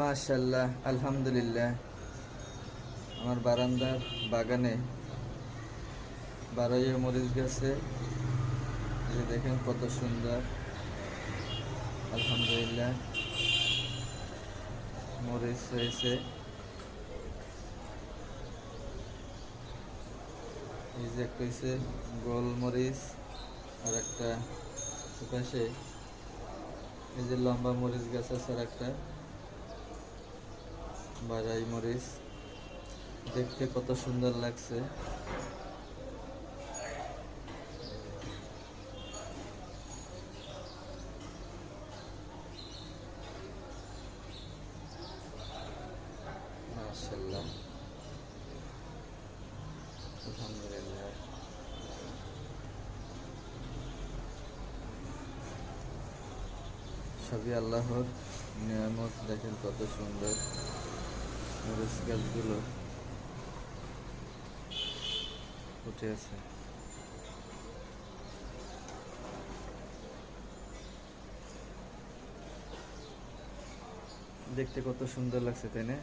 মাশাল্লাহ, আলহামদুলিল্লাহ। আমার বারান্দার বাগানে বারোইয়া মরিচ গাছে এই যে দেখেন কত সুন্দর। আলহামদুলিল্লাহ, মরিচ হয়েছে। এই যে একটা হয়েছে গোলমরিচ, আর একটা পাশে এই যে লম্বা মরিচ গাছ আছে, আর একটা বারাই মরিচ। দেখতে কত সুন্দর লাগছে। মাশাআল্লাহ, আলহামদুলিল্লাহ। সবই আল্লাহর নিয়ামত। দেখেন কত সুন্দর মরিচ গাছগুলো উঠে আছে। দেখতে কত সুন্দর লাগছে, তাই না?